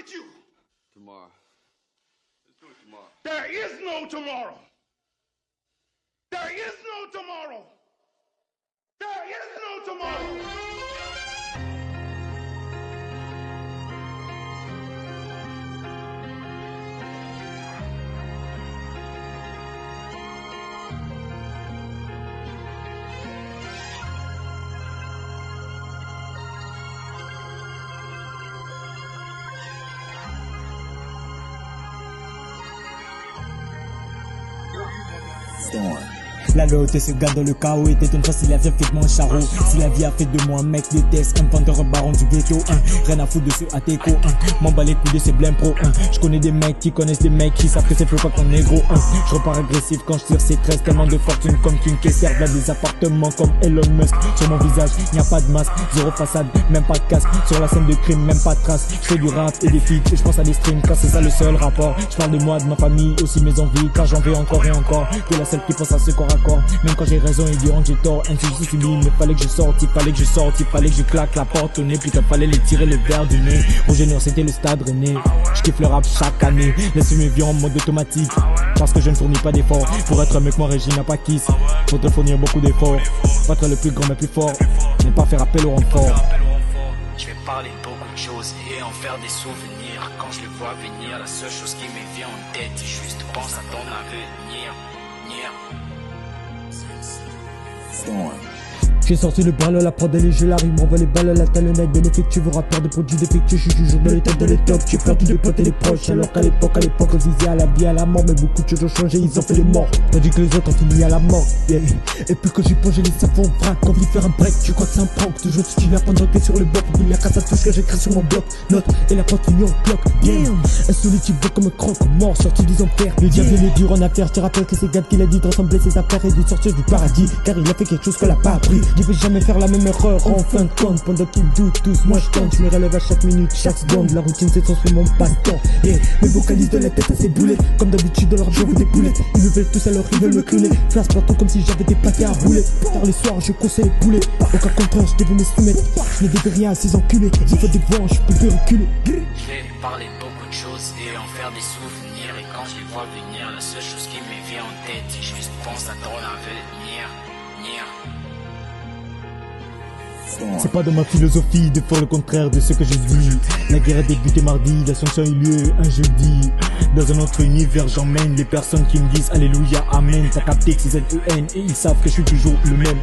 with you. Tomorrow. Let's do it tomorrow. There is no tomorrow. There is no tomorrow. There is no tomorrow. Storm. La loyauté se garde dans le chaos, était une fois si la vie a fait de moi un charreau. Si la vie a fait de moi un mec de test, un vendeur baron du ghetto, rien à foutre de ce Ateco, m'en bats les couilles de ces blêmes pro, je connais des mecs qui connaissent des mecs qui savent que c'est plus pas qu'on est gros, je repars agressif quand je tire ces 13, tellement de fortune comme qu'une caissière, là des appartements comme Elon Musk. Sur mon visage, y a pas de masque, zéro façade, même pas de casque. Sur la scène de crime, même pas de traces. Je fais du rap et des feats, et je pense à des streams car c'est ça le seul rapport. Je parle de moi, de ma famille, aussi mes envies, car j'en veux encore et encore. T'es la seule qui pense à ce corps à corps. Même quand j'ai raison, ils diront que j'ai tort. Injustice finie, mais fallait que je sorte, il fallait que je sorte, il fallait que je claque la porte au nez, puis qu'il fallait les tirer le verre du nez. Rouge et noir, c'était le stade René. Je kiffe le rap chaque année, laisse mes vies en mode automatique. Parce que je ne fournis pas d'efforts. Pour être un mec, moi Régine n'a pas kiss. Faudrait fournir beaucoup d'efforts. Pas être le plus grand mais plus fort. Ne pas faire appel au renfort. Je vais parler de beaucoup de choses et en faire des souvenirs. Quand je le vois venir, la seule chose qui me vient en tête, c'est juste pense à ton avenir. Storm. J'ai sorti le bras, la prod et les jeux, la rime, m'envoie les balles, la talonnette bénéfique, tu veux rappeur de produits défectueux, je suis toujours dans les têtes de l'étoffe, j'ai perdu des potes et des proches, alors qu'à l'époque, on se disait à la vie, à la mort, mais beaucoup de choses ont changé, ils ont fait les morts, tandis que les autres ont fini à la mort, yeah. Et puis quand j'y pense, j'ai les savons en vrac, envie de faire un break, tu crois que c'est un prank, toujours tu viens pendant que t'es sur le bloc, puis la casse à tout ce que j'écris sur mon bloc, note, et la prod finit en bloc, damn, un solutif comme un croc, mort, sorti des enfers, le diable est dur en affaire, je te rappelle que c'est Gad qui l'a dit de ressembler ses affaires et de sortir du paradis, car il a fait quelque chose qu'elle a pas appris. Je vais jamais faire la même erreur en fin de compte. Pendant qu'ils doutent tous, moi je tente. Je me relève à chaque minute, chaque seconde. La routine c'est sur mon passe-temps, yeah. Mes vocalisent de la tête à ces boulets. Comme d'habitude dans leur bureau des poulets. Ils me veulent tous alors ils veulent me clouer. Faire partout comme si j'avais des paquets à rouler. Car les soirs je conseille les poulets. Au cas contraire je devais me soumettre. Je ne devais rien à ces enculés. Il faut des voix, je peux plus reculer. Je vais parler de beaucoup de choses et en faire des souvenirs. Et quand je les vois venir, la seule chose qui me vient en tête, c'est juste pense à ton avenir. C'est pas dans ma philosophie de faire le contraire de ce que je dis. La guerre a débuté mardi, l'ascension a eu lieu un jeudi. Dans un autre univers j'emmène les personnes qui me disent Alléluia, Amen. T'as capté que c'est Z-E-N et ils savent que je suis toujours le même.